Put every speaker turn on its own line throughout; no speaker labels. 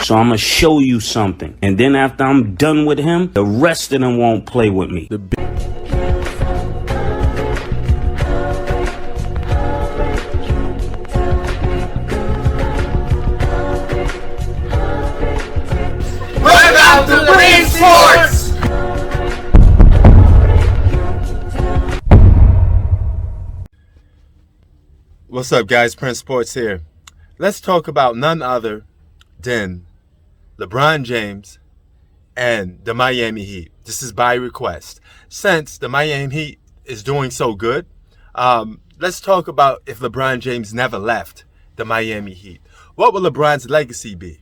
So I'm going to show you something. And then after I'm done with him, the rest of them won't play with me.
Welcome to Prince Sports!
What's up, guys? Prince Sports here. Let's talk about none other than LeBron James and the Miami Heat. This is by request. Since the Miami Heat is doing so good, let's talk about if LeBron James never left the Miami Heat. What will LeBron's legacy be?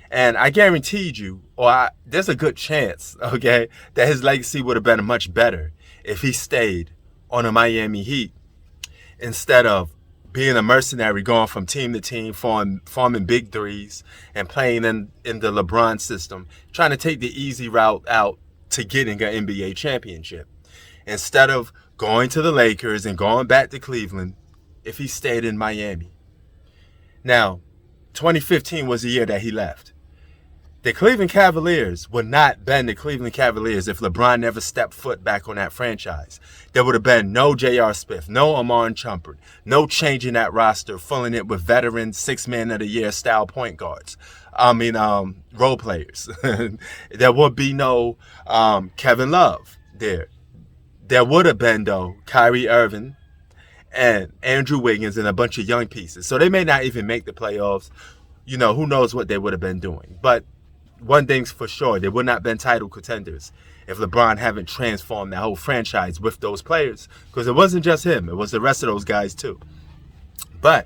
And I guaranteed you, there's a good chance, okay, that his legacy would have been much better if he stayed on the Miami Heat instead of being a mercenary, going from team to team, farming big threes, and playing in the LeBron system, trying to take the easy route out to getting an NBA championship. Instead of going to the Lakers and going back to Cleveland, if he stayed in Miami. Now, 2015 was the year that he left. The Cleveland Cavaliers would not been the Cleveland Cavaliers if LeBron never stepped foot back on that franchise. There would have been no J.R. Smith, no Amon Chumpert, no changing that roster, filling it with veteran six-man of the year style point guards. Role players. There would be no Kevin Love there. There would have been, though, Kyrie Irving and Andrew Wiggins and a bunch of young pieces. So they may not even make the playoffs. You know, who knows what they would have been doing. But one thing's for sure, they would not have been title contenders if LeBron haven't transformed that whole franchise with those players. Because it wasn't just him, it was the rest of those guys too. But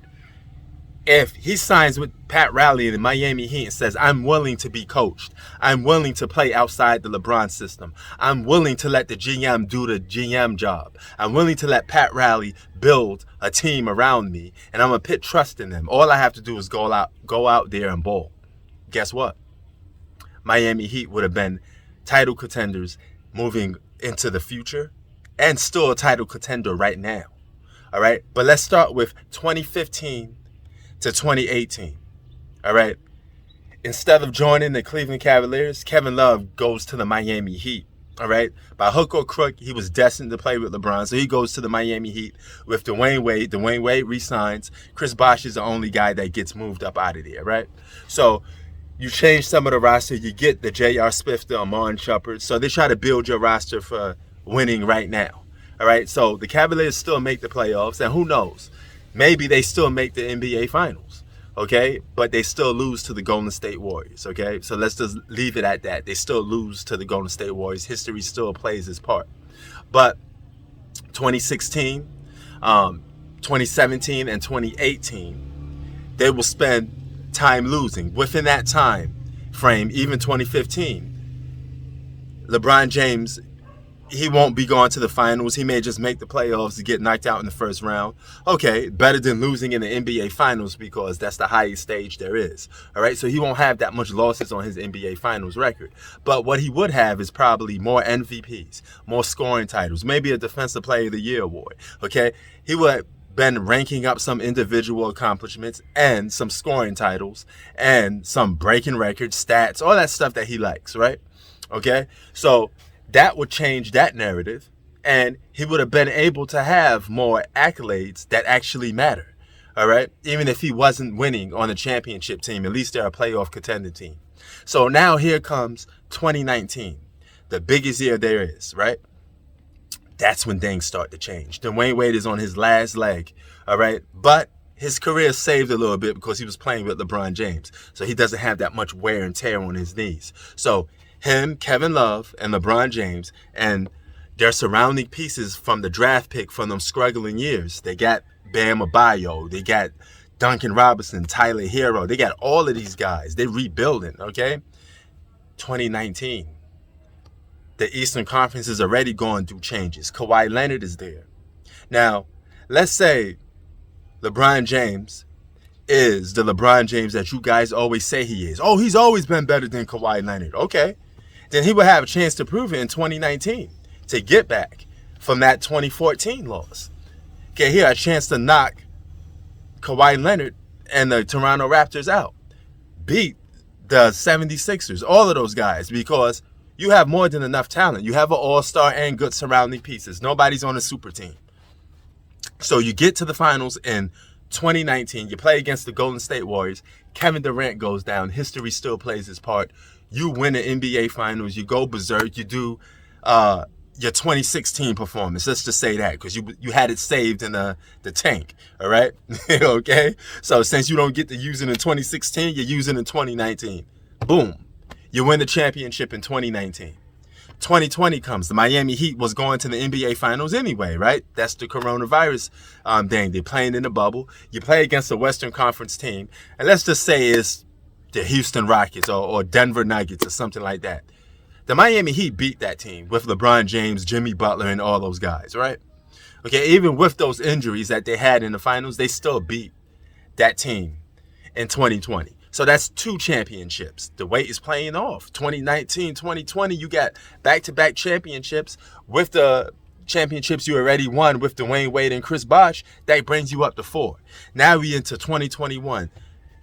if he signs with Pat Riley in the Miami Heat and says, I'm willing to be coached, I'm willing to play outside the LeBron system, I'm willing to let the GM do the GM job, I'm willing to let Pat Riley build a team around me, and I'm going to put trust in them. All I have to do is go out there and ball. Guess what? Miami Heat would have been title contenders moving into the future and still a title contender right now. All right. But let's start with 2015 to 2018. All right. Instead of joining the Cleveland Cavaliers, Kevin Love goes to the Miami Heat. All right. By hook or crook, he was destined to play with LeBron. So he goes to the Miami Heat with Dwayne Wade. Dwayne Wade resigns. Chris Bosh is the only guy that gets moved up out of there. Right. So you change some of the roster, you get the J.R. Smith, the Amon Chumpert. So they try to build your roster for winning right now. All right, so the Cavaliers still make the playoffs, and who knows? Maybe they still make the NBA Finals, okay? But they still lose to the Golden State Warriors, okay? So let's just leave it at that. They still lose to the Golden State Warriors. History still plays its part. But 2016, 2017, and 2018, they will spend time losing. Within that time frame, even 2015, LeBron James, he won't be going to the finals. He may just make the playoffs to get knocked out in the first round. Okay, better than losing in the NBA Finals because that's the highest stage there is. All right, so he won't have that much losses on his NBA Finals record. But what he would have is probably more MVPs, more scoring titles, maybe a Defensive Player of the Year award. Okay, he would been ranking up some individual accomplishments and some scoring titles and some breaking records, stats, all that stuff that he likes, right? Okay, so that would change that narrative, and he would have been able to have more accolades that actually matter, all right? Even if he wasn't winning on a championship team, at least they're a playoff contender team. So now here comes 2019, the biggest year there is, right? That's when things start to change. Dwayne Wade is on his last leg, all right? But his career saved a little bit because he was playing with LeBron James. So he doesn't have that much wear and tear on his knees. So him, Kevin Love, and LeBron James, and their surrounding pieces from the draft pick from them struggling years. They got Bam Adebayo. They got Duncan Robinson, Tyler Hero. They got all of these guys. They're rebuilding, okay? 2019. The Eastern Conference is already going through changes. Kawhi Leonard is there. Now, let's say LeBron James is the LeBron James that you guys always say he is. Oh, he's always been better than Kawhi Leonard. Okay. Then he would have a chance to prove it in 2019 to get back from that 2014 loss. Okay, he had a chance to knock Kawhi Leonard and the Toronto Raptors out. Beat the 76ers, all of those guys, because you have more than enough talent. You have an all-star and good surrounding pieces. Nobody's on a super team. So you get to the finals in 2019. You play against the Golden State Warriors. Kevin Durant goes down. History still plays its part. You win the NBA Finals. You go berserk. You do your 2016 performance. Let's just say that, because you had it saved in the tank. All right? Okay? So since you don't get to use it in 2016, you use it in 2019. Boom. You win the championship in 2019. 2020 comes. The Miami Heat was going to the NBA Finals anyway, right? That's the coronavirus thing. They're playing in the bubble. You play against a Western Conference team, and let's just say it's the Houston Rockets or Denver Nuggets or something like that. The Miami Heat beat that team with LeBron James, Jimmy Butler, and all those guys, right? Okay, even with those injuries that they had in the finals, they still beat that team in 2020. So that's 2 championships. The weight is playing off. 2019, 2020, you got back-to-back championships. With the championships you already won with Dwayne Wade and Chris Bosh, that brings you up to 4. Now we into 2021.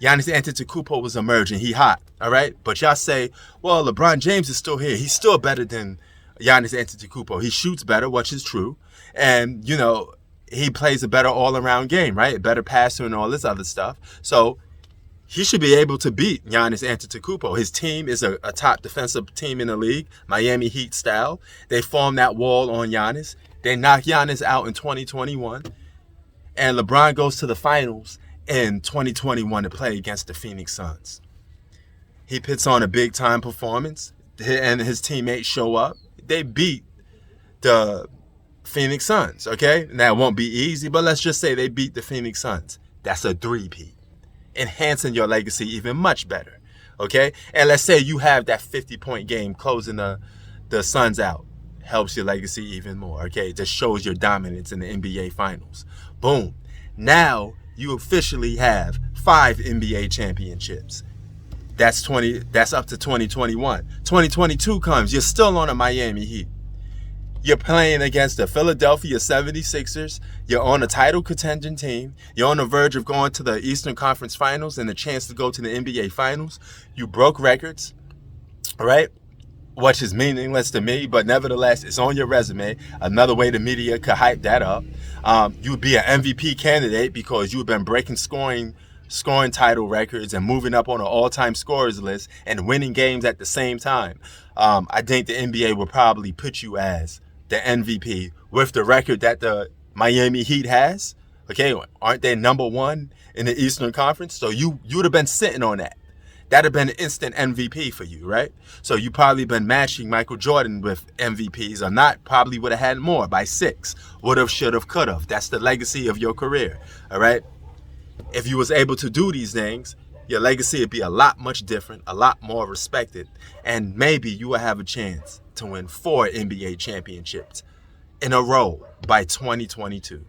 Giannis Antetokounmpo was emerging. He hot, all right? But y'all say, well, LeBron James is still here. He's still better than Giannis Antetokounmpo. He shoots better, which is true. And, you know, he plays a better all-around game, right? A better passer and all this other stuff. So he should be able to beat Giannis Antetokounmpo. His team is a top defensive team in the league, Miami Heat style. They form that wall on Giannis. They knock Giannis out in 2021. And LeBron goes to the finals in 2021 to play against the Phoenix Suns. He puts on a big-time performance, and his teammates show up. They beat the Phoenix Suns, okay? Now, it won't be easy, but let's just say they beat the Phoenix Suns. That's a 3-peat. Enhancing your legacy even much better, okay? And let's say you have that 50-point game closing the Suns out. Helps your legacy even more, okay? It just shows your dominance in the NBA Finals. Boom. Now you officially have 5 NBA championships. That's up to 2021. 2022 comes. You're still on a Miami Heat. You're playing against the Philadelphia 76ers. You're on a title contending team. You're on the verge of going to the Eastern Conference Finals and the chance to go to the NBA Finals. You broke records, all right? Which is meaningless to me, but nevertheless, it's on your resume. Another way the media could hype that up. You'd be an MVP candidate because you've been breaking scoring title records and moving up on an all-time scorers list and winning games at the same time. I think the NBA would probably put you as the MVP with the record that the Miami Heat has. Okay, aren't they number 1 in the Eastern Conference? So you would have been sitting on that. That'd have been an instant MVP for you, right? So you probably been matching Michael Jordan with MVPs or not. Probably would have had more by 6. Would have, should have, could have. That's the legacy of your career, all right? If you was able to do these things, your legacy would be a lot much different, a lot more respected, and maybe you will have a chance to win 4 NBA championships in a row by 2022.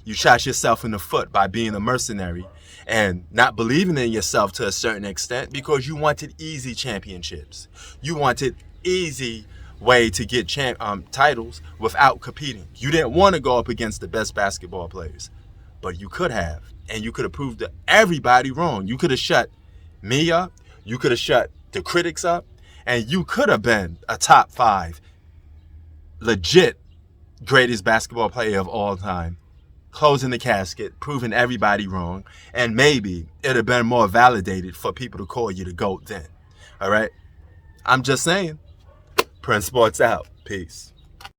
You shot yourself in the foot by being a mercenary and not believing in yourself to a certain extent because you wanted easy championships. You wanted easy way to get titles without competing. You didn't want to go up against the best basketball players, but you could have. And you could have proved everybody wrong. You could have shut me up. You could have shut the critics up. And you could have been a top 5 legit greatest basketball player of all time. Closing the casket, proving everybody wrong. And maybe it would have been more validated for people to call you the GOAT then. All right? I'm just saying. Prince Sports out. Peace.